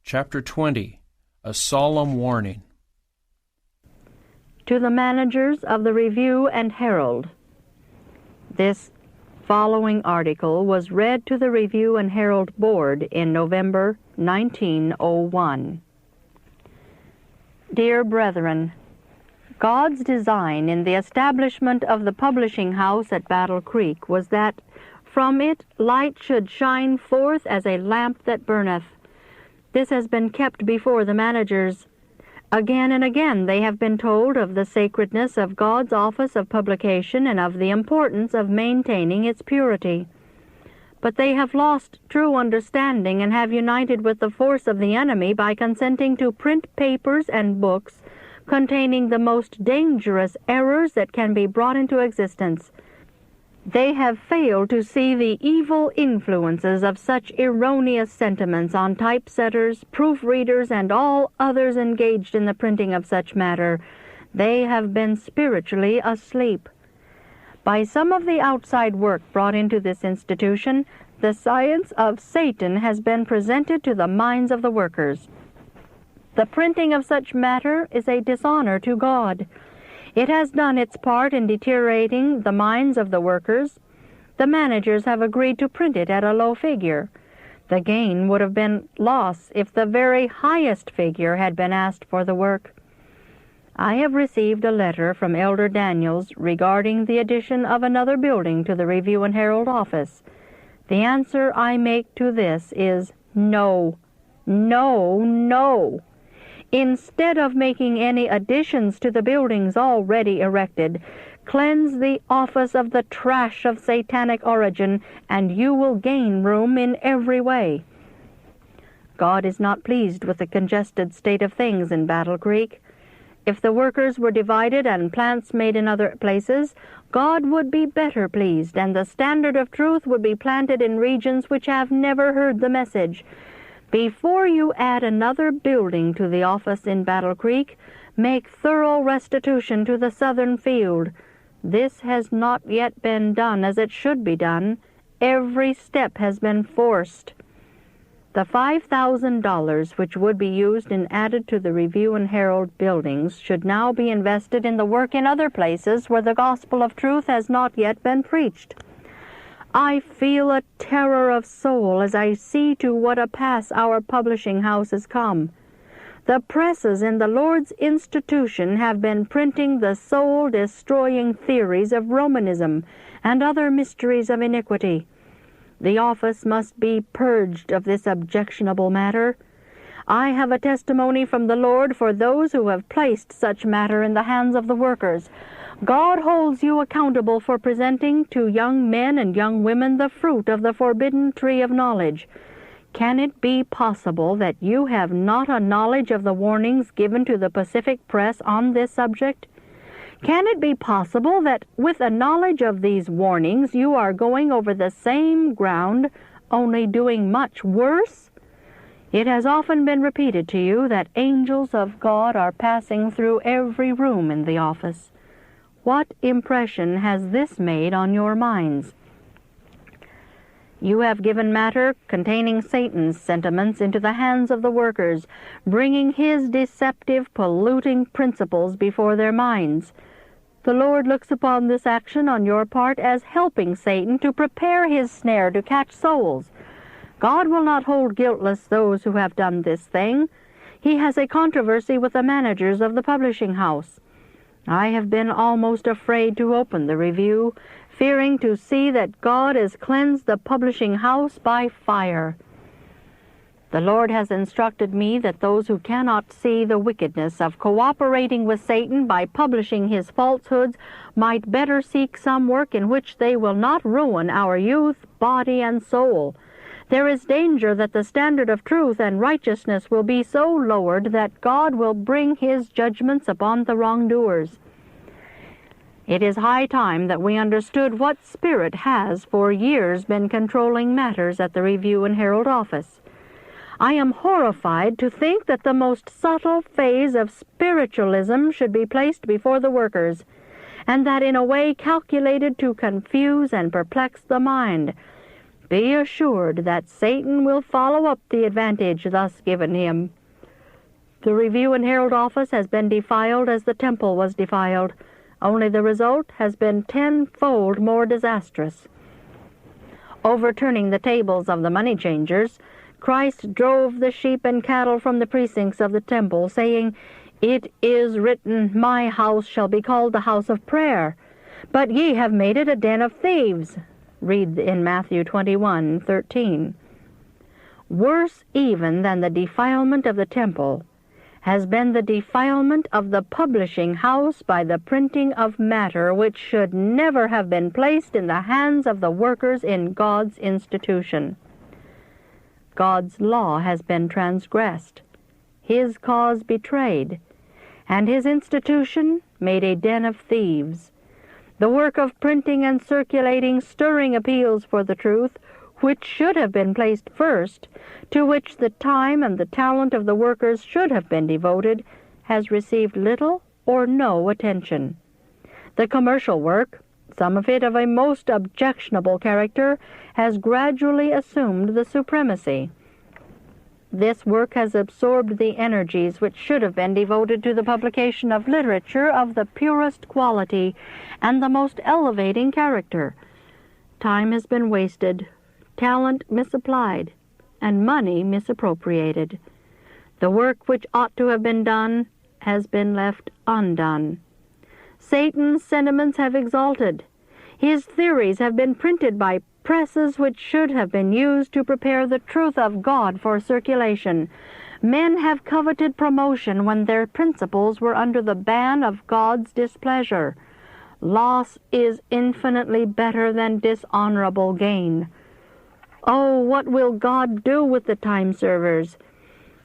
Chapter 20, A Solemn Warning. To the managers of the Review and Herald. This following article was read to the Review and Herald Board in November 1901. Dear Brethren, God's design in the establishment of the publishing house at Battle Creek was that from it light should shine forth as a lamp that burneth. This has been kept before the managers. Again and again they have been told of the sacredness of God's office of publication and of the importance of maintaining its purity. But they have lost true understanding and have united with the force of the enemy by consenting to print papers and books containing the most dangerous errors that can be brought into existence. They have failed to see the evil influences of such erroneous sentiments on typesetters, proofreaders, and all others engaged in the printing of such matter. They have been spiritually asleep. By some of the outside work brought into this institution, the science of Satan has been presented to the minds of the workers. The printing of such matter is a dishonor to God. It has done its part in deteriorating the minds of the workers. The managers have agreed to print it at a low figure. The gain would have been loss if the very highest figure had been asked for the work. I have received a letter from Elder Daniels regarding the addition of another building to the Review and Herald office. The answer I make to this is no, no, no. Instead of making any additions to the buildings already erected, cleanse the office of the trash of satanic origin, and you will gain room in every way. God is not pleased with the congested state of things in Battle Creek. If the workers were divided and plants made in other places, God would be better pleased, and the standard of truth would be planted in regions which have never heard the message. Before you add another building to the office in Battle Creek, make thorough restitution to the southern field. This has not yet been done as it should be done. Every step has been forced. The $5,000 which would be used and added to the Review and Herald buildings should now be invested in the work in other places where the gospel of truth has not yet been preached. I feel a terror of soul as I see to what a pass our publishing house has come. The presses in the Lord's institution have been printing the soul-destroying theories of Romanism and other mysteries of iniquity. The office must be purged of this objectionable matter. I have a testimony from the Lord for those who have placed such matter in the hands of the workers. God holds you accountable for presenting to young men and young women the fruit of the forbidden tree of knowledge. Can it be possible that you have not a knowledge of the warnings given to the Pacific Press on this subject? Can it be possible that with a knowledge of these warnings you are going over the same ground, only doing much worse? It has often been repeated to you that angels of God are passing through every room in the office. What impression has this made on your minds? You have given matter containing Satan's sentiments into the hands of the workers, bringing his deceptive, polluting principles before their minds. The Lord looks upon this action on your part as helping Satan to prepare his snare to catch souls. God will not hold guiltless those who have done this thing. He has a controversy with the managers of the publishing house. I have been almost afraid to open the Review, fearing to see that God has cleansed the publishing house by fire. The Lord has instructed me that those who cannot see the wickedness of cooperating with Satan by publishing his falsehoods might better seek some work in which they will not ruin our youth, body, and soul. There is danger that the standard of truth and righteousness will be so lowered that God will bring his judgments upon the wrongdoers. It is high time that we understood what spirit has for years been controlling matters at the Review and Herald office. I am horrified to think that the most subtle phase of spiritualism should be placed before the workers, and that in a way calculated to confuse and perplex the mind. be assured that Satan will follow up the advantage thus given him. The Review and Herald office has been defiled as the temple was defiled, only the result has been tenfold more disastrous. Overturning the tables of the money changers, Christ drove the sheep and cattle from the precincts of the temple, saying, "It is written, my house shall be called the house of prayer, but ye have made it a den of thieves." Read in Matthew 21:13. Worse even than the defilement of the temple has been the defilement of the publishing house by the printing of matter which should never have been placed in the hands of the workers in God's institution. God's law has been transgressed, His cause betrayed, and His institution made a den of thieves. The work of printing and circulating stirring appeals for the truth, which should have been placed first, to which the time and the talent of the workers should have been devoted, has received little or no attention. The commercial work, some of it of a most objectionable character, has gradually assumed the supremacy. This work has absorbed the energies which should have been devoted to the publication of literature of the purest quality and the most elevating character. Time has been wasted, talent misapplied, and money misappropriated. The work which ought to have been done has been left undone. Satan's sentiments have exalted. His theories have been printed by presses which should have been used to prepare the truth of God for circulation. Men have coveted promotion when their principles were under the ban of God's displeasure. Loss is infinitely better than dishonorable gain. Oh, what will God do with the time servers?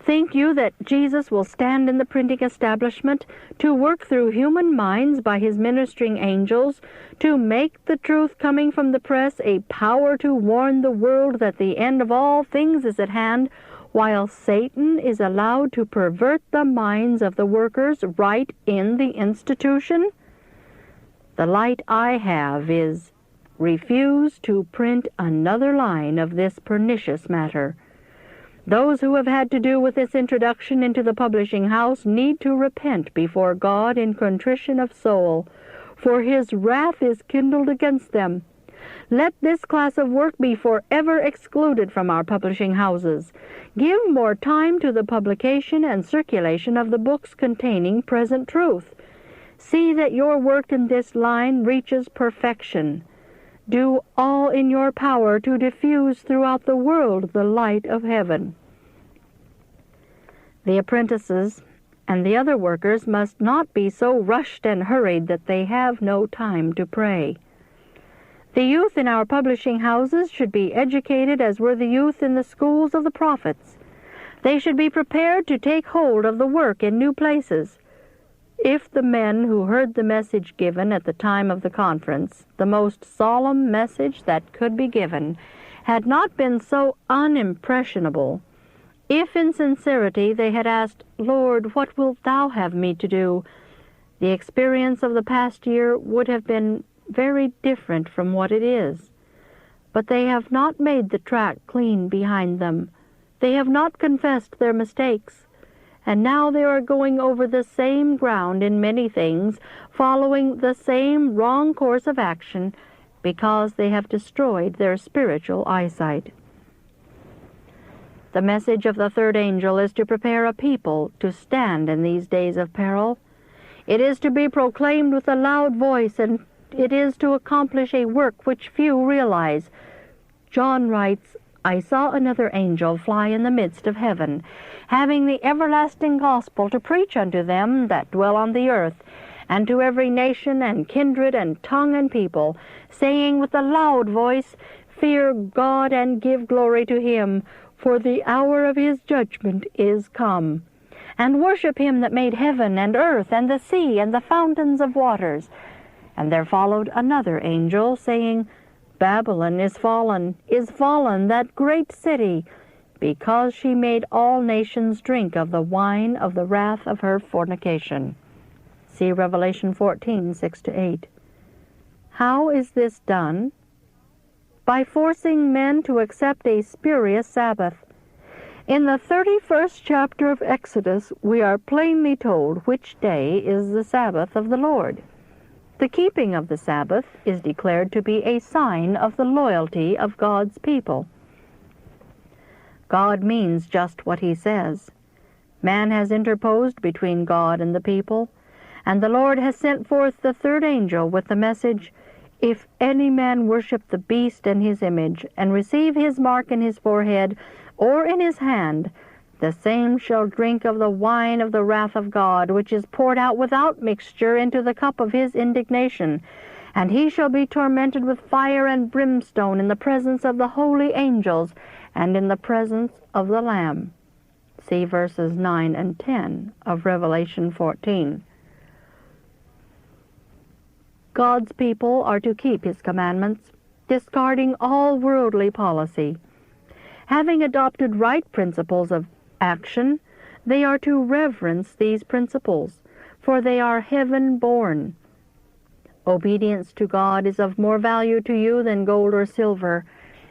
Think you that Jesus will stand in the printing establishment to work through human minds by His ministering angels, to make the truth coming from the press a power to warn the world that the end of all things is at hand, while Satan is allowed to pervert the minds of the workers right in the institution? The light I have is, refuse to print another line of this pernicious matter. Those who have had to do with this introduction into the publishing house need to repent before God in contrition of soul, for His wrath is kindled against them. Let this class of work be forever excluded from our publishing houses. Give more time to the publication and circulation of the books containing present truth. See that your work in this line reaches perfection. Do all in your power to diffuse throughout the world the light of heaven. The apprentices and the other workers must not be so rushed and hurried that they have no time to pray. The youth in our publishing houses should be educated as were the youth in the schools of the prophets. They should be prepared to take hold of the work in new places. If the men who heard the message given at the time of the conference, the most solemn message that could be given, had not been so unimpressionable, if in sincerity they had asked, "Lord, what wilt Thou have me to do?" the experience of the past year would have been very different from what it is. But they have not made the track clean behind them. They have not confessed their mistakes. And now they are going over the same ground in many things, following the same wrong course of action, because they have destroyed their spiritual eyesight. The message of the third angel is to prepare a people to stand in these days of peril. It is to be proclaimed with a loud voice, and it is to accomplish a work which few realize. John writes, "I saw another angel fly in the midst of heaven, having the everlasting gospel to preach unto them that dwell on the earth, and to every nation and kindred and tongue and people, saying with a loud voice, Fear God and give glory to Him, for the hour of His judgment is come. And worship Him that made heaven and earth and the sea and the fountains of waters." And there followed another angel, saying, "Babylon is fallen, that great city, because she made all nations drink of the wine of the wrath of her fornication." See Revelation 14:6-8. How is this done? by forcing men to accept a spurious Sabbath. In the 31st chapter of Exodus, we are plainly told which day is the Sabbath of the Lord. The keeping of the Sabbath is declared to be a sign of the loyalty of God's people. God means just what he says. Man has interposed between God and the people, and the Lord has sent forth the third angel with the message, "If any man worship the beast and his image, and receive his mark in his forehead or in his hand, the same shall drink of the wine of the wrath of God, which is poured out without mixture into the cup of his indignation. And he shall be tormented with fire and brimstone in the presence of the holy angels and in the presence of the Lamb." See verses 9 and 10 of Revelation 14. God's people are to keep his commandments, discarding all worldly policy. Having adopted right principles of action, they are to reverence these principles, for they are heaven-born. Obedience to God is of more value to you than gold or silver.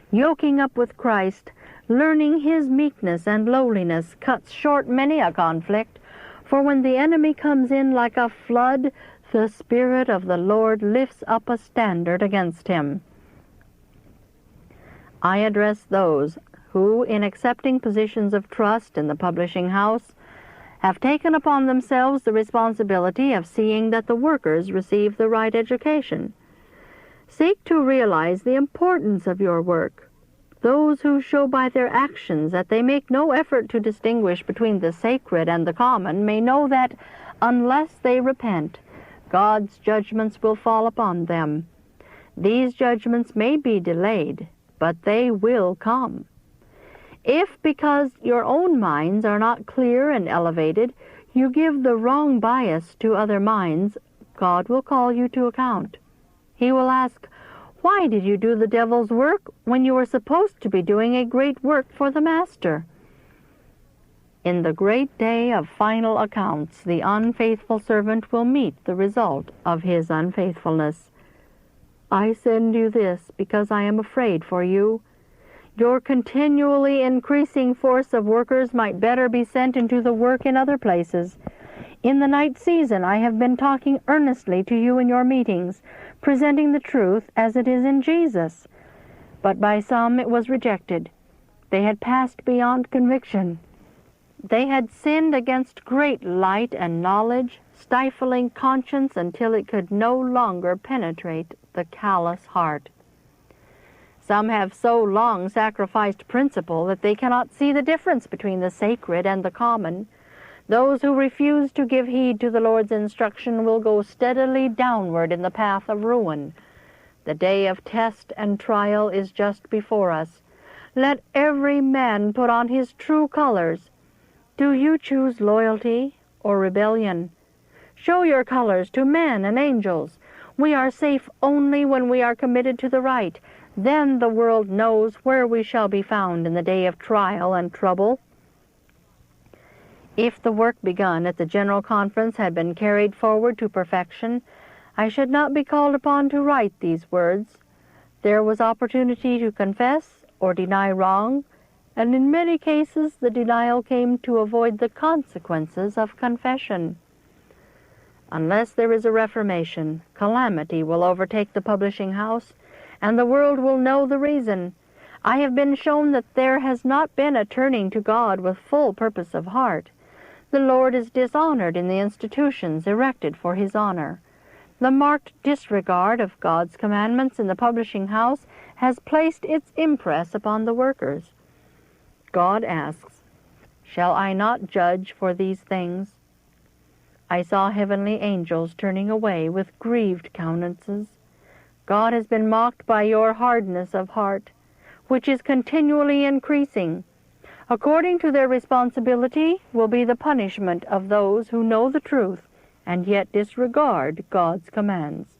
Yoking up with Christ, learning his meekness and lowliness, cuts short many a conflict, for when the enemy comes in like a flood, the Spirit of the Lord lifts up a standard against him. I address those who, in accepting positions of trust in the publishing house, have taken upon themselves the responsibility of seeing that the workers receive the right education. Seek to realize the importance of your work. Those who show by their actions that they make no effort to distinguish between the sacred and the common may know that, unless they repent, God's judgments will fall upon them. These judgments may be delayed, but they will come. If, because your own minds are not clear and elevated, you give the wrong bias to other minds, God will call you to account. He will ask, "Why did you do the devil's work when you were supposed to be doing a great work for the Master?" In the great day of final accounts, the unfaithful servant will meet the result of his unfaithfulness. I send you this because I am afraid for you. Your continually increasing force of workers might better be sent into the work in other places. In the night season I have been talking earnestly to you in your meetings, presenting the truth as it is in Jesus. But by some it was rejected. They had passed beyond conviction. They had sinned against great light and knowledge, stifling conscience until it could no longer penetrate the callous heart. Some have so long sacrificed principle that they cannot see the difference between the sacred and the common. Those who refuse to give heed to the Lord's instruction will go steadily downward in the path of ruin. The day of test and trial is just before us. Let every man put on his true colors. Do you choose loyalty or rebellion? Show your colors to men and angels. We are safe only when we are committed to the right. Then the world knows where we shall be found in the day of trial and trouble. If the work begun at the General Conference had been carried forward to perfection, I should not be called upon to write these words. There was opportunity to confess or deny wrong, and in many cases the denial came to avoid the consequences of confession. Unless there is a reformation, calamity will overtake the publishing house, and the world will know the reason. I have been shown that there has not been a turning to God with full purpose of heart. The Lord is dishonored in the institutions erected for his honor. The marked disregard of God's commandments in the publishing house has placed its impress upon the workers. God asks, "Shall I not judge for these things?" I saw heavenly angels turning away with grieved countenances. God has been mocked by your hardness of heart, which is continually increasing. According to their responsibility will be the punishment of those who know the truth and yet disregard God's commands.